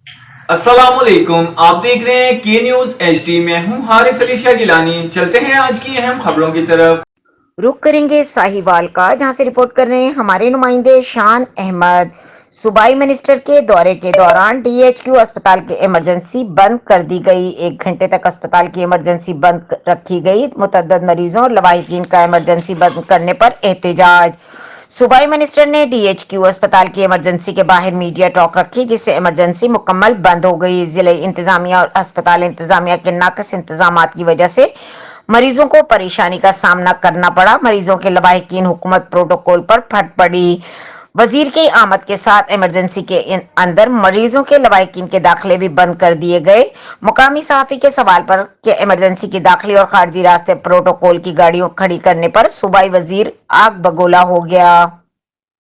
अस्सलामुअलैकुम, आप देख रहे हैं के न्यूज HD। में हूं हारिस अली शाह गिलानी। चलते हैं आज की अहम खबरों की तरफ। रुख करेंगे साहिवाल का, जहां से रिपोर्ट कर रहे हैं हमारे नुमाइंदे शान अहमद। सूबाई मिनिस्टर के दौरे के दौरान DHQ अस्पताल की इमरजेंसी बंद कर दी गई। 1 घंटे तक अस्पताल की इमरजेंसी बंद रखी गई। मुतअद्दिद मरीजों और लवाहिकीन का इमरजेंसी बंद करने पर एहतजाज। सूबाई मिनिस्टर ने DHQ अस्पताल की इमरजेंसी के बाहर मीडिया टॉक रखी, जिससे इमरजेंसी मुकम्मल बंद हो गई। जिले इंतजामिया और अस्पताल इंतजामिया के नाकस इंतजाम की वजह से मरीजों को परेशानी का सामना करना पड़ा। मरीजों के लवाहिकीन हुकूमत प्रोटोकॉल पर फट पड़ी। वजीर की आमद के साथ इमरजेंसी के अंदर मरीजों के लवाहिकीन के दाखिले भी बंद कर दिए गए। मुकामी सहाफी के सवाल पर कि इमरजेंसी की दाखिली और खारजी रास्ते प्रोटोकॉल की गाड़ियों खड़ी करने पर सूबाई वजीर आग बगोला हो गया।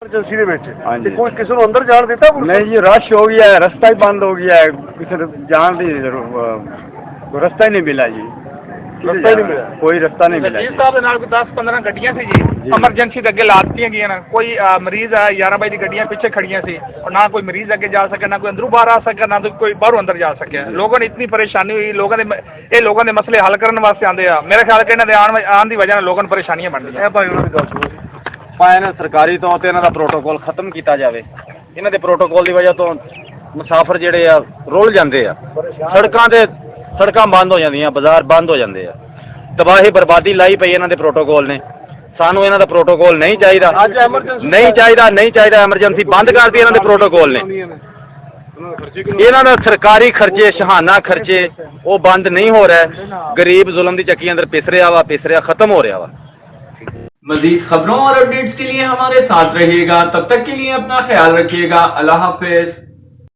एमरजेंसी ਦੇ ਵਿੱਚ ਤੇ ਕੋਈ ਕਿਸੇ ਨੂੰ ਅੰਦਰ ਜਾਣ ਦਿੱਤਾ? ਨਹੀਂ ਜੀ, ਰਸ਼ ਹੋ ਗਿਆ ਹੈ, ਰਸਤਾ ਹੀ ਬੰਦ ਹੋ ਗਿਆ ਹੈ, ਕਿਸੇ ਨੂੰ ਜਾਣ ਦੀ ਕੋਈ ਰਸਤਾ ਹੀ ਨਹੀਂ ਮਿਲਾ ਜੀ। ਰਸਤਾ ਹੀ ਨਹੀਂ ਮਿਲਿਆ, ਕੋਈ ਰਸਤਾ ਨਹੀਂ ਮਿਲਿਆ। ਜੀ ਸਾਹਿਬ ਦੇ ਨਾਲ 10-15 ਗੱਡੀਆਂ ਸੀ ਜੀ, ਐਮਰਜੈਂਸੀ ਦੇ ਅੱਗੇ ਲਾਤੀਆਂ ਗਈਆਂ ਨੇ। ਕੋਈ ਮਰੀਜ਼ ਆ 11 ਵਜੇ ਦੀ ਗੱਡੀਆਂ ਪਿੱਛੇ ਖੜੀਆਂ ਸੀ, और ना कोई मरीज आगे जा सके, ना कोई अंदरों बाहर आ सके, ना तो कोई बाहरों अंदर जा सके। लोगों ने इतनी परेशानी हुई। लोगों ने मसले हल करने वास्ते आंदे आ। मेरे ख्याल कि इन्हां दे आन दी वजह नाल लोगों ਨੂੰ ਪਰੇਸ਼ਾਨੀਆਂ ਬਣ ਰਹੀਆਂ। ਭਾਈ ਉਹਨਾਂ ਦੀ ਗੱਲ ਸੁਣੋ, ਪਾਇਆ ਨਾ ਸਰਕਾਰੀ ਤੌਰ ਤੇ ਇਹਨਾਂ ਦਾ ਪ੍ਰੋਟੋਕੋਲ ਖਤਮ ਕੀਤਾ ਜਾਵੇ। ਇਹਨਾਂ ਦੇ ਪ੍ਰੋਟੋਕੋਲ ਦੀ ਵਜ੍ਹਾ ਤੋਂ ਮੁਸਾਫਰ ਜਿਹੜੇ ਆ ਰੁਲ ਜਾਂਦੇ ਆ, ਸੜਕਾਂ ਬੰਦ ਹੋ ਜਾਂਦੀਆਂ, ਬਾਜ਼ਾਰ ਬੰਦ ਹੋ ਜਾਂਦੇ ਆ। ਤਬਾਹੀ ਬਰਬਾਦੀ ਲਾਈ ਪਈ ਇਹਨਾਂ ਦੇ ਪ੍ਰੋਟੋਕੋਲ ਨੇ। ਸਾਨੂੰ ਇਹਨਾਂ ਦਾ ਪ੍ਰੋਟੋਕੋਲ ਨਹੀਂ ਚਾਹੀਦਾ, ਨਹੀਂ ਚਾਹੀਦਾ। ਐਮਰਜੈਂਸੀ ਬੰਦ ਕਰਦੀ ਇਹਨਾਂ ਦੇ ਪ੍ਰੋਟੋਕੋਲ ਨੇ। ਇਹਨਾਂ ਦਾ ਸਰਕਾਰੀ ਖਰਚੇ, ਸ਼ਹਾਨਾ ਖਰਚੇ ਉਹ ਬੰਦ ਨਹੀਂ ਹੋ ਰਿਹਾ। ਗਰੀਬ ਜ਼ੁਲਮ ਦੀ ਚੱਕੀ ਅੰਦਰ ਪਿਸ ਰਿਹਾ, ਖਤਮ ਹੋ ਰਿਹਾ ਵਾ। मजीद खबरों और अपडेट्स के लिए हमारे साथ रहिएगा। तब तक के लिए अपना ख्याल रखिएगा। अल्लाह हाफिज।